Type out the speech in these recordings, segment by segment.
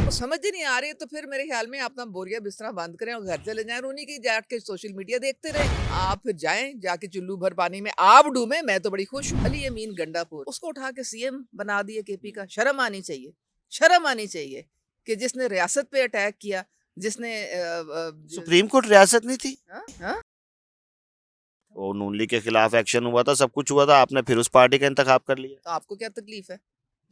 आपको समझ ही नहीं आ रही है तो फिर मेरे ख्याल में अपना बोरिया बिस्तरा बंद करें और घर चले जाएं और उन्हीं की जाके सोशल मीडिया देखते रहें। आप फिर जाएं जाके चुल्लू भर पानी में आप डूबे, मैं तो बड़ी खुश हूँ। अली यमीन गंडापुर उसको उठा के सीएम बना दिए केपी का। शर्म आनी चाहिए, शर्म आनी चाहिए कि जिसने रियासत पे अटैक किया, जिसने सुप्रीम कोर्ट रियासत नहीं थी? हाँ हाँ वो नून लीग के खिलाफ एक्शन हुआ था, सब कुछ हुआ था, आपने फिर उस पार्टी का इंतखाब कर लिया। तो आपको क्या तकलीफ है?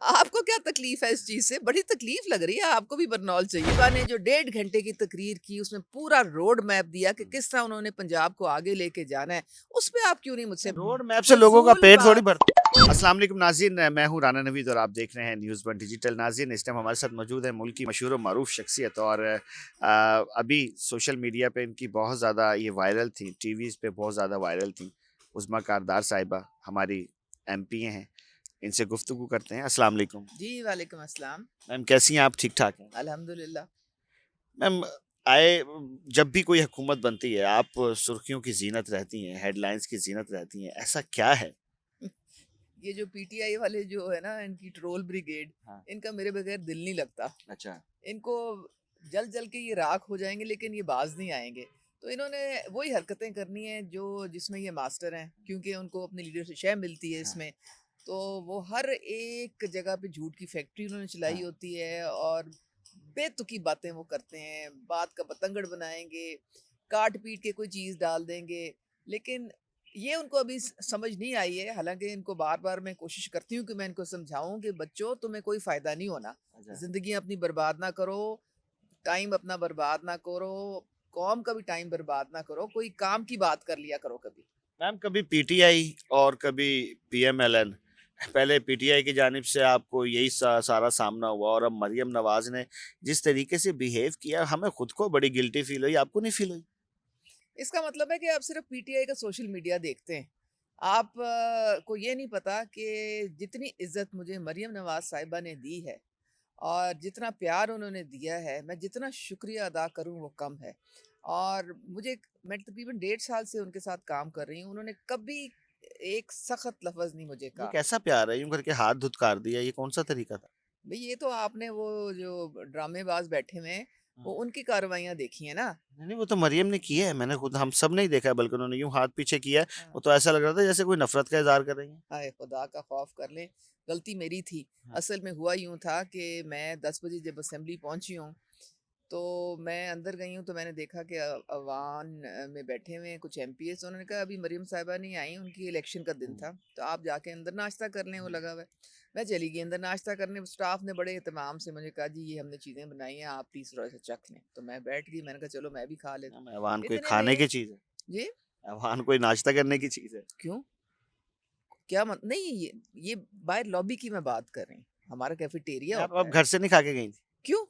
आपको क्या तकलीफ है इस चीज से? बड़ी तकलीफ लग रही है आपको भी। बरनौल चाहिए ने जो 1.5 घंटे की तकरीर की, उसमें पूरा रोड मैप दिया कि किस तरह उन्होंने पंजाब को आगे लेके जाना है। उस पे आप क्यों नहीं मुझसे रोड मैप से लोगों का फजूल पेट थोड़ी बात? भरता है। अस्सलाम वालेकुम नाज़रीन, मैं हूं राना नवीद और आप देख रहे हैं न्यूज़ वन डिजिटल। नाज़रीन, इस टाइम हमारे साथ मौजूद है मुल्क की मशहूर और मारूफ शख्सियत, और अभी सोशल मीडिया पे इनकी बहुत ज़्यादा ये वायरल थी, टीवीज़ पे बहुत ज़्यादा वायरल थी। उस्मा कारदार साहिबा हमारी एमपी हैं, इनसे गुफ्तगू करते हैं। अस्सलाम वालेकुम। जी वालेकुम अस्सलाम। मैम कैसी हैं आप? ठीक ठाक हैं? अल्हम्दुलिल्लाह। मैम, आए जब भी कोई हुकूमत बनती है आप सुर्खियों की जीनत रहती हैं, हेडलाइंस की जीनत रहती हैं, ऐसा क्या है? ये जो पीटीआई वाले जो है ना, इनकी ट्रोल ब्रिगेड, हाँ। इनका मेरे बगैर दिल नहीं लगता। अच्छा। इनको जल जल के ये राख हो जाएंगे लेकिन ये बाज नहीं आएंगे। तो इन्होंने वही हरकतें करनी है जो जिसमें ये मास्टर हैं, क्योंकि उनको अपनी लीडरशिप शय मिलती है हाँ। इसमें। तो वो हर एक जगह पे झूठ की फैक्ट्री उन्होंने चलाई हाँ। होती है और बेतुकी बातें वो करते हैं। बात का बतंगड़ बनाएंगे, काट पीट के कोई चीज़ डाल देंगे। लेकिन ये उनको अभी समझ नहीं आई है। हालांकि इनको बार बार मैं कोशिश करती हूँ कि मैं इनको समझाऊं कि बच्चों, तुम्हें कोई फ़ायदा नहीं होना। अच्छा। ज़िंदगी अपनी बर्बाद ना करो, टाइम अपना बर्बाद ना करो, कौम का भी टाइम बर्बाद ना करो, कोई काम की बात कर लिया करो कभी। मैम, कभी पीटीआई और कभी पीएमएलएन, पहले पीटीआई की जानिब से आपको यही सारा सामना हुआ, और अब मरियम नवाज ने जिस तरीके से बिहेव किया, हमें खुद को बड़ी गिल्टी फील हुई, आपको नहीं फील हुई? इसका मतलब है कि आप सिर्फ पीटीआई का सोशल मीडिया देखते हैं। आप को ये नहीं पता कि जितनी इज्जत मुझे मरियम नवाज साहिबा ने दी है और जितना प्यार उन्होंने दिया है, मैं जितना शुक्रिया अदा करूं वो कम है। और मैं तकरीबन 1.5 साल से उनके साथ काम कर रही हूँ। उन्होंने कभी एक सख्त लफ्ज़ नहीं मुझे ये कहा। कैसा प्यार है, यूं करके हाथ धुतकार दिया, ये कौन सा तरीका था? भाई ये तो आपने वो जो ड्रामेबाज बैठे हुए हैं, वो हाँ। उनकी कार्रवाइयाँ देखी है ना। नहीं नहीं, वो तो मरियम ने की है, मैंने खुद, हम सब नहीं देखा है, बल्कि उन्होंने यूं हाथ पीछे किया है। हाँ। वो तो ऐसा लग रहा था जैसे कोई नफरत का इजहार कर रही है। हाय खुदा का खौफ कर ले, गलती मेरी थी। हाँ। असल में हुआ यूँ था कि मैं 10 बजे जब असेंबली पहुँची हूँ, तो मैं अंदर गई हूँ तो मैंने देखा कि अवान में बैठे हुए हैं कुछ एमपीएस। उन्होंने कहा अभी मरियम साहिबा नहीं आई, उनकी इलेक्शन का दिन था, तो आप जाके अंदर नाश्ता कर लें, वो लगा हुआ है। मैं चली गई अंदर नाश्ता करने। स्टाफ ने बड़े एहतमाम से मुझे कहा जी ये हमने चीज़ें बनाई हैं, आप प्लीज़ थोड़ा सा चख लें। तो मैं बैठ गई, मैंने कहा चलो मैं भी खा लेती हाँ, अवान हूँ। कोई इतने खाने में की चीज है? जी अवान कोई नाश्ता करने की चीज है? क्यों, क्या मत नहीं, ये बाहर लॉबी की मैं बात कर रही हूँ। हमारा कैफेटेरिया होता आप है। घर से नहीं खा के गई थी? क्यों,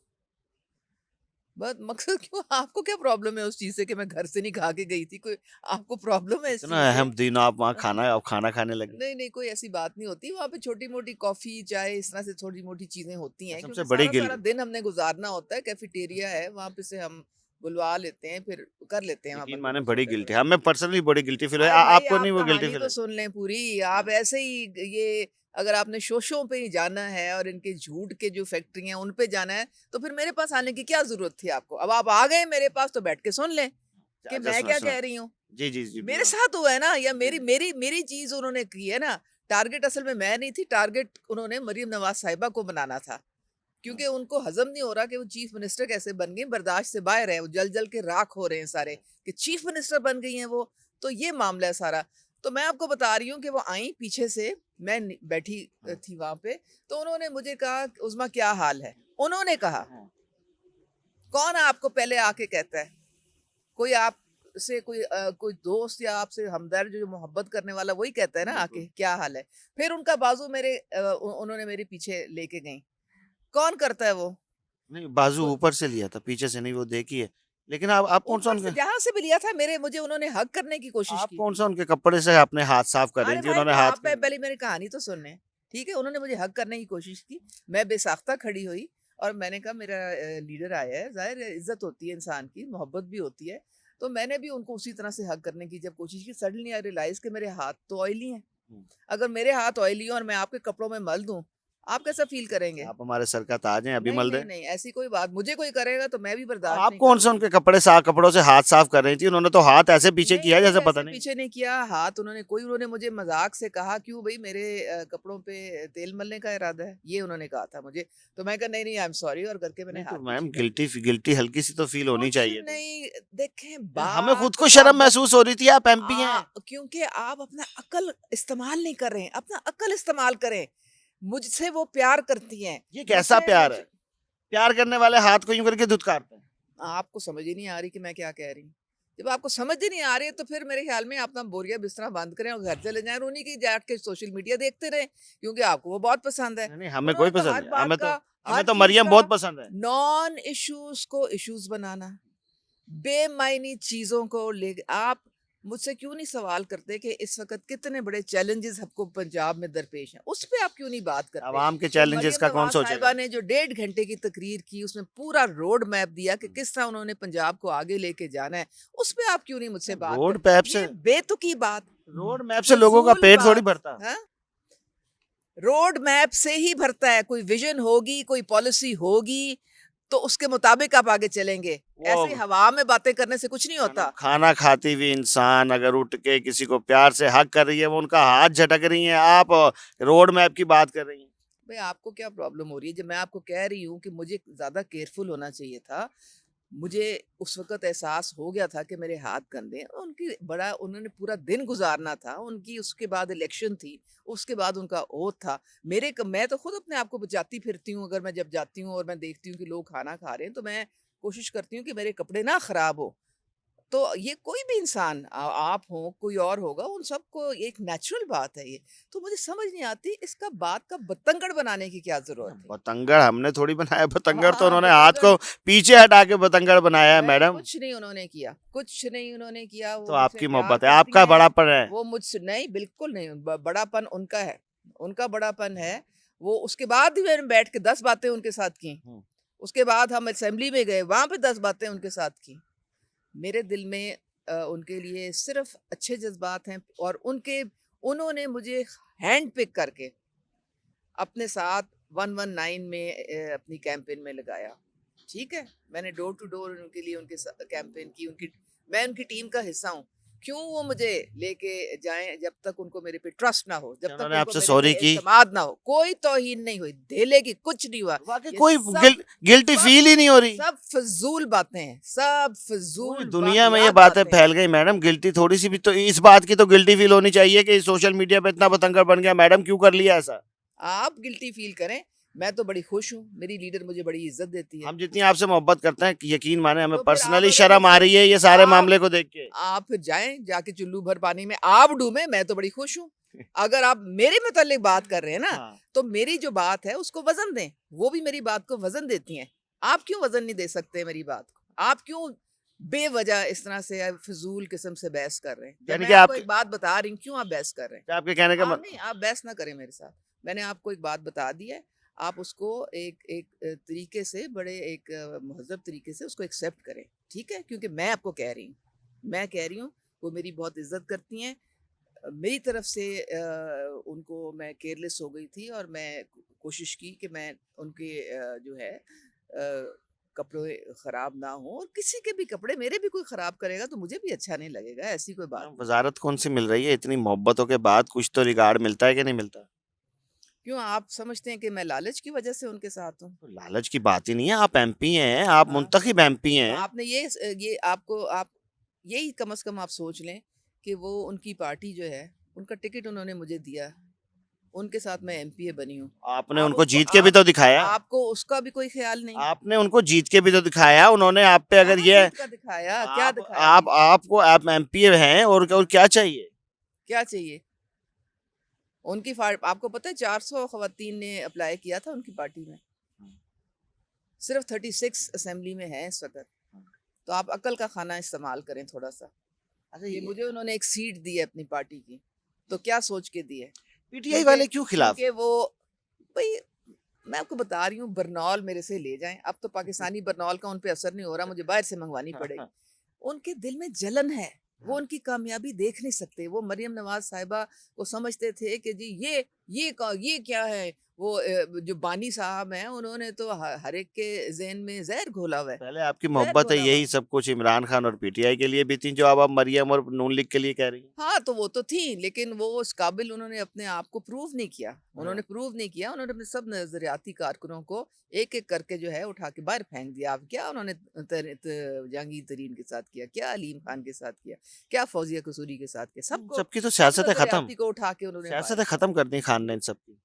बस मकसद क्यों, आपको क्या प्रॉब्लम है उस चीज़ से कि मैं घर से नहीं खा के गई थी? कोई आपको प्रॉब्लम है इस इतना चीज़ से? अहम दिन आप वहाँ हाँ? खाना, आप खाना खाने लगे? नहीं, नहीं, कोई ऐसी बात नहीं होती। वहाँ पे छोटी-मोटी कॉफ़ी, चाय इस तरह से छोटी-मोटी चीज़ें होती हैं, सबसे क्योंकि बड़ी गिल सारा-सारा दिन हमने गुज़ारना होता है। कैफेटेरिया है, वहाँ पे से हम बुलवा लेते हैं, फिर कर लेते हैं वहाँ यकीन पर माने कुछ बड़ी गिल्टी, छोटे-बड़े। हमें पर्सनली बड़ी गिल्टी फील है। अरे भाई आपको आप नहीं वो गिल्टी कहानी फील तो है? सुन लें पूरी। आप हाँ। ऐसे ही ये अगर आपने शोशों पे ही जाना है और इनके झूठ के जो फैक्ट्री हैं उन पे जाना है, तो फिर मेरे पास आने की क्या ज़रूरत थी आपको? अब आप आ गए मेरे पास तो बैठ के सुन लें कि अच्छा, मैं सुनो क्या सुनो। कह रही हूँ। जी जी जी, मेरे बोलो। साथ हुआ है ना, या जी मेरी जी। मेरी मेरी चीज़ उन्होंने की है ना। टारगेट असल में मैं नहीं थी, टारगेट उन्होंने मरियम नवाज़ साहिबा को बनाना था। हाँ। क्योंकि उनको हज़म नहीं हो रहा कि वो चीफ मिनिस्टर कैसे बन गई, बर्दाश्त से बाहर है। वो जल-जल के राख हो रहे हैं सारे कि चीफ मिनिस्टर बन गई हैं वो। तो ये मामला है सारा। तो मैं आपको बता रही हूँ कि वो आई पीछे से, मैं बैठी हाँ। थी वहाँ पे। तो उन्होंने मुझे कहा, उज़्मा क्या हाल है? उन्होंने कहा, हाँ। कौन आपको पहले आके कहता है? कोई आपसे कोई दोस्त या आपसे हमदर्द जो मोहब्बत करने वाला वही कहता है ना आके बिल्कुल। क्या हाल है? फिर उनका बाजू मेरे उन्होंने मेरे पीछे लेके गईं। कौन करता है वो? नहीं, बाजू को ऊपर से लिया था, पीछे से नहीं, वो देखी है। लेकिन आप कौन सा ऊपर से उनके, जहाँ से भी लिया था, मुझे उन्होंने हग करने की कोशिश आप की। कौन सा उनके कपड़े से अपने हाथ साफ कर रही अरे थी? भाई उन्होंने मैं हाथ आप क्यों? पहले मेरी कहानी तो सुन लें, ठीक है? उन्होंने मुझे हग करने की कोशिश की। मैं बेसाख्ता खड़ी हुई और मैंने कहा मेरा लीडर आया है, ज़ाहिर है इज़्ज़त होती है इंसान की, मोहब्बत भी होती है। तो मैंने भी उनको उसी तरह से हग करने की जब कोशिश की, सडनली आई रियलाइज़ कि मेरे हाथ तो ऑयली हैं। हम्म। अगर मेरे हाथ ऑयली हो और मैं आपके कपड़ों में मल दूँ, आप कैसा फील करेंगे? आप हमारे सर का ताज हैं, अभी नहीं, मल नहीं, दें। नहीं, ऐसी कोई बात मुझे कोई करेगा तो मैं भी बर्दाश्त आप नहीं कौन से करूँगी। उनके कपड़ों से हाथ साफ कर रही थी? उन्होंने तो हाथ ऐसे पीछे नहीं, किया नहीं, जैसे पता ऐसे नहीं। पीछे नहीं किया हाथ उन्होंने मुझे मज़ाक से कहा, "क्यों भई मेरे कपड़ों पे तेल मलने का इरादा है?" ये उन्होंने कहा था मुझे। तो मैं कहा, "नहीं, नहीं, आई एम सॉरी" और करके मैंने नहीं तो हाथ मैम पीछे कर गिल्टी दिया। गिल्टी हल्की सी तो फील होनी कुछ चाहिए थी। नहीं, देखें हमें खुद बात को का शर्म बत महसूस हो रही थी, आप एमपी हैं। क्योंकि आप अपना अक्ल इस्तेमाल नहीं कर रहे हैं, अपना अक्ल इस्तेमाल करें। मुझसे वो प्यार करती हैं, ये कैसा मुझसे प्यार मुझ है? प्यार करने वाले हाथ को यूँ करके धुतकारते हैं। आपको समझ ही नहीं आ रही कि मैं क्या कह रही हूँ। जब आपको समझ ही नहीं आ रही है तो फिर मेरे ख्याल में आप अपना बोरिया बिस्तरा बंद करें और घर चले जाएँ और उन्हीं की जाके सोशल मीडिया देखते रहें, क्योंकि आपको वो बहुत पसंद है। नहीं, नहीं हमें कोई उन्होंने तो पसंद हर नहीं। बात का, हमें हर तो चीज़ मरियम का बहुत पसंद है। नॉन इश्यूज़ को इश्यूज़ बनाना, बेमायनी चीज़ों को ले आप मुझसे क्यों नहीं सवाल करते कि इस वक़्त कितने बड़े चैलेंजेज़ हमको पंजाब में दरपेश हैं, उस पे आप क्यों नहीं बात करते? आवाम के कि चैलेंजेस मरियम का कौन नवाज़ सोचेगा? साहिबा ने जो 1.5 घंटे की तकरीर की, उसमें पूरा रोड मैप दिया कि किस तरह उन्होंने पंजाब को आगे लेके जाना है, उस पे आप क्यों नहीं मुझसे बात रोड करते? मैप से ये बेतुकी बात, रोड मैप से लोगों का फ़िज़ूल पेट थोड़ी बात, भरता। हाँ? रोड मैप से ही भरता है, कोई विज़न होगी, कोई पॉलिसी होगी, तो उसके मुताबिक आप आगे चलेंगे। वो ऐसे हवा में बातें करने से कुछ नहीं मैडम होता। खाना खाती हुई इंसान अगर उठ के किसी को प्यार से हग कर रही है, वो उनका हाथ झटक रही हैं, आप रोड मैप की बात कर रही हैं। भाई आपको क्या प्रॉब्लम हो रही है? जब मैं आपको कह रही हूँ कि मुझे ज़्यादा केयरफुल होना चाहिए था। मुझे उस वक़्त एहसास हो गया था कि मेरे हाथ गंदे हैं। उन्होंने पूरा दिन गुज़ारना था। उनकी उसके बाद इलेक्शन थी, उसके बाद उनका ओथ था। मैं तो खुद अपने आप को बचाती फिरती हूँ, अगर मैं जब जाती हूँ और मैं देखती हूँ कि लोग खाना खा रहे हैं, तो मैं कोशिश करती हूँ कि मेरे कपड़े ना ख़राब हो। तो ये कोई भी इंसान आप हो, कोई और होगा, उन सबको एक नेचुरल बात है ये। तो मुझे समझ नहीं आती इसका बात का बतंगड़ बनाने की क्या ज़रूरत थी? बतंगड़ हमने थोड़ी बनाया, बतंगड़ तो हाँ, उन्होंने हाथ बतंगड़ को पीछे हटा के बतंगड़ बनाया है नहीं, मैडम। कुछ नहीं उन्होंने किया, कुछ नहीं उन्होंने किया, तो वो मुझसे आपकी प्यार मोहब्बत है, करती आपका हैं, बड़ापन है। वो मुझसे नहीं, बिल्कुल नहीं, बड़ापन उनका है, उनका बड़ापन है। वो उसके बाद भी मैंने बैठ के 10 बातें उनके साथ की। हुँ। उसके बाद हम असेंबली में गए, वहाँ पे 10 बातें उनके साथ की। मेरे दिल में उनके लिए सिर्फ़ अच्छे जज़्बात हैं और उन्होंने मुझे हैंड पिक करके अपने साथ 119 में अपनी कैंपेन में लगाया, ठीक है? मैंने डोर टू डोर उनके लिए उनके सा कैंपेन की, मैं उनकी टीम का हिस्सा हूँ। क्यों वो मुझे लेके जाएँ जब तक उनको मेरे पे ट्रस्ट ना हो, जब तक उन्होंने उनको आपसे मेरे पे सॉरी की। एतमाद ना हो, कोई तौहीन नहीं हुई, धेले की कुछ नहीं हुआ। वाक़ई ये कोई सब गिल्टी सब फ़ील ही नहीं हो रही। सब फ़िज़ूल बातें हैं, सब पूरी फ़िज़ूल दुनिया में ये वाहियात बातें बातें हैं। फैल गई मैडम, गिल्टी थोड़ी-सी भी तो इस बात की तो गिल्टी फ़ील होनी चाहिए कि सोशल मीडिया पे इतना बतंगड़ बन गया, मैडम क्यों कर लिया ऐसा? आप गिल्टी फ़ील करें, मैं तो बड़ी खुश हूँ, मेरी लीडर मुझे बड़ी इज़्ज़त देती है। हम जितनी आपसे मोहब्बत करते हैं, यकीन माने हमें तो फिर आप पर्सनली अगर शर्म आ मुझसे रही है ये सारे आप मामले को देख के। आप फिर जाएँ, जाके चुल्लू भर पानी में आप डूबें, मैं तो बड़ी खुश हूँ। अगर आप मेरे मुतल्लिक बात कर रहे हैं ना, हाँ। तो मेरी जो बात है उसको वज़न दें, वो भी मेरी बात को वज़न देती हैं। आप क्यों वज़न नहीं दे सकते मेरी बात को? आप क्यों बेवज़ह इस तरह से फ़िज़ूल किस्म से बहस कर रहे हैं? जब यानी मैं कि आपको आपके एक बात बता रही हूँ, क्यों आप बहस कर रहे हैं? आपके कहने का आप मत नहीं, आप बहस ना करें मेरे साथ। मैंने आपको एक बात बता दी है, आप उसको एक एक तरीके से बड़े एक महज़्ज़ब तरीके से उसको एक्सेप्ट करें, ठीक है? क्योंकि मैं आपको कह रही हूँ। मैं कह रही हूँ, वो मेरी बहुत इज़्ज़त करती हैं। मेरी तरफ से उनको मैं केयरलेस हो गई थी और मैं कोशिश की कि मैं उनके जो है कपड़े ख़राब ना हों और किसी के भी कपड़े मेरे भी कोई ख़राब करेगा तो मुझे भी अच्छा नहीं लगेगा, ऐसी कोई बात नहीं है। वज़ारत कौन-सी मिल रही है? इतनी मोहब्बतों के बाद कुछ तो रिगार्ड मिलता है कि नहीं मिलता? क्यों आप समझते हैं कि मैं लालच की वज़ह से उनके साथ हूँ? तो लालच की बात ही नहीं है, आप एमपी हैं, आप हाँ, मुंतखब एमपी तो हैं। आपने ये आपको आप यही कम से कम आप सोच लें कि वो उनकी पार्टी जो है, उनका टिकट उन्होंने मुझे दिया। उनके साथ मैं एमपीए बनी हूँ। आपने आप उनको उसको जीत के भी आप तो दिखाया। आपको उसका भी कोई ख़्याल नहीं। आपने उनको जीत के भी तो दिखाया। उन्होंने आप पे अगर कहाँ ये जीत कर दिखाया? क्या दिखाया आप जीत कर? आपको आप एमपी हैं और क्या चाहिए? क्या चाहिए? उनकी आपको पता है 400 ख़वातीन ने अप्लाई किया था उनकी पार्टी में। सिर्फ़ 36 असेंबली में हैं इस वक़्त। तो आप अक्ल का खाना इस्तेमाल करें थोड़ा-सा। अच्छा कि ये मुझे उन्होंने एक सीट दी है अपनी पार्टी की, तो क्या सोच के दी है? पीटीआई क्योंकि वाले क्यों खिलाफ क्योंकि हैं? वो भई मैं आपको बता रही हूँ बरनौल मेरे से ले जाएँ, अब तो पाकिस्तानी बरनौल का उन पे असर नहीं हो रहा, मुझे बाहर से मँगवानी हाँ, पड़ेगी। हाँ, उनके दिल में जलन है, वो हाँ। उनकी कामयाबी देख नहीं सकते, वो मरियम नवाज़ साहिबा को समझते थे कि जी ये क्या है? वो जो बानी साहब हैं उन्होंने तो हर एक के ज़हन में ज़हर घोला हुआ है, पहले आपकी ज़हर मोहब्बत है घोला हुआ यही है। सब कुछ इमरान खान और पीटीआई के लिए भी थी जो अब आप मरियम और नून लीग के लिए कह रही हैं। हाँ, तो वो तो थी, लेकिन वो उस काबिल उन्होंने अपने आप को प्रूव नहीं किया। हाँ। उन्होंने प्रूव नहीं किया, उन्होंने अपने सब नज़रियाती कारकुनों को एक-एक करके जो है उठा के बाहर फेंक दिया। अब क्या उन्होंने जहांगीर तरीन के साथ किया, क्या अलीम खान के साथ किया, क्या फौजिया कसूरी के साथ किया, सबको सबकी तो सब सियासतें खत्म, नज़रियाती को उठा के उन्होंने बाहर सियासतें किया। खत्म कर दी खान ने इन सबकी।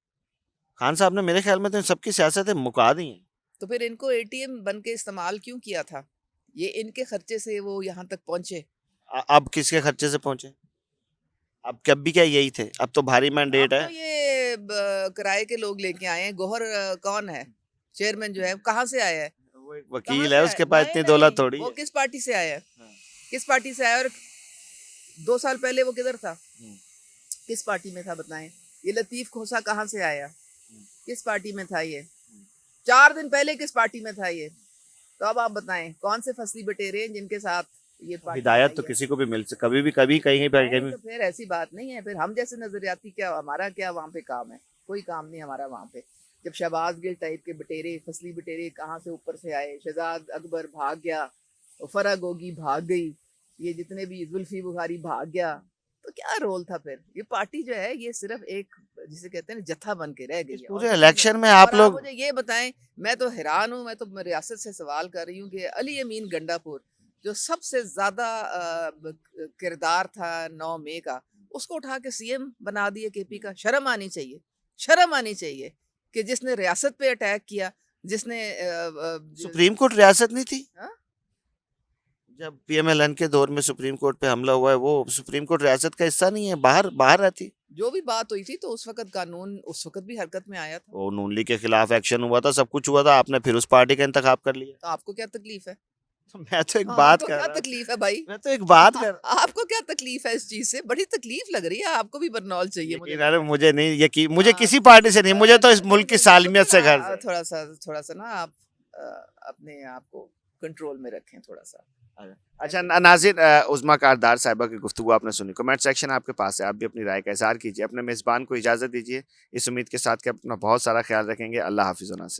खान साहब ने मेरे ख्याल में तो इन सबकी सियासतें मुका दी हैं। तो फिर इनको एटीएम बन के इस्तेमाल क्यों किया था? ये इनके खर्चे से वो यहाँ तक पहुँचे। अब किसके खर्चे से पहुंचे? अब कब भी क्या यही थे, अब तो भारी अब मैंडेट है। तो ये किराए के लोग लेके आए हैं। गौहर कौन है? चेयरमैन जो है कहाँ से आया है? वो एक कहाँ वकील से है, आया? उसके पास नहीं इतनी दौलत नहीं, थोड़ी वो है। किस पार्टी से आया है? हाँ। किस पार्टी से आया और 2 साल पहले वो किधर था? हम्म, किस पार्टी में था बताएं? ये लतीफ खोसा कहाँ से आया? किस पार्टी में था ये? 4 दिन पहले किस पार्टी में था ये? तो अब आप बताएं कौन से फसली बटेरे हैं जिनके साथ ये पार्टी हिदायत तो बनाई है? किसी को भी मिल सकती, कभी भी कभी कहीं पर नहीं कहीं। तो फिर ऐसी बात नहीं है। फिर हम जैसे नजरियाती क्या, हमारा क्या वहाँ पे काम है? कोई काम नहीं हमारा वहाँ पे। जब शहबाज गिल टाइप के बटेरे, फसली बटेरे कहाँ से ऊपर से आए, शहजाद अकबर भाग गया, फरा गोगी भाग गई, ये जितने भी जुल्फी बुखारी भाग गया, तो क्या रोल था फिर? ये पार्टी जो है ये सिर्फ एक, जिसे कहते हैं ना, जत्था बन के रह गई इस है और पूरे कुछ नहीं है। इलेक्शन में आप और आप लोग मुझे ये बताएं, मैं तो हैरान हूँ, मैं तो रियासत से सवाल कर रही हूँ कि अली अमीन गंडापुर जो सबसे ज्यादा किरदार था 9 मई का, उसको उठा के सीएम बना दिए केपी का। शर्म आनी चाहिए, शर्म आनी चाहिए कि जिसने रियासत पे अटैक किया, जिसने सुप्रीम कोर्ट रियासत नहीं थी। हाँ? जब पीएमएलएन के दौर में सुप्रीम कोर्ट पे हमला हुआ है, वो सुप्रीम कोर्ट रियासत का हिस्सा नहीं है, बाहर बाहर रहती। जो भी बात हुई थी तो उस वक्त कानून उस वक्त भी हरकत में आया था। वो नून लीग के खिलाफ एक्शन हुआ था, सब कुछ हुआ था, आपने फिर उस पार्टी का इंतखाब कर लिया। तो आपको क्या तकलीफ है? तो मैं तो एक हाँ, बात आपको कर क्या रहा तकलीफ है भाई? मैं तो एक बात कर आपको क्या तकलीफ है इस चीज से? बड़ी तकलीफ लग रही है आपको भी। बरनौल चाहिए मुझे यकीन, अरे लगता है। मुझे नहीं यकीन, मुझे हाँ, किसी पार्टी से नहीं, मुझे तो इस मुल्क की नहीं, सालमियत से थोड़ा गर्ज है। थोड़ा सा ना आप अपने आप को कंट्रोल में रखें थोड़ा सा। अच्छा नाज़रीन, उज़्मा कारदार साहिबा की गुफ्तगू आपने सुनी। कमेंट सेक्शन आपके पास है, आप भी अपनी राय का इज़हार कीजिए। अपने मेज़बान को इजाज़त दीजिए इस उम्मीद के साथ कि अपना बहुत सारा ख्याल रखेंगे। अल्लाह हाफ़िज़।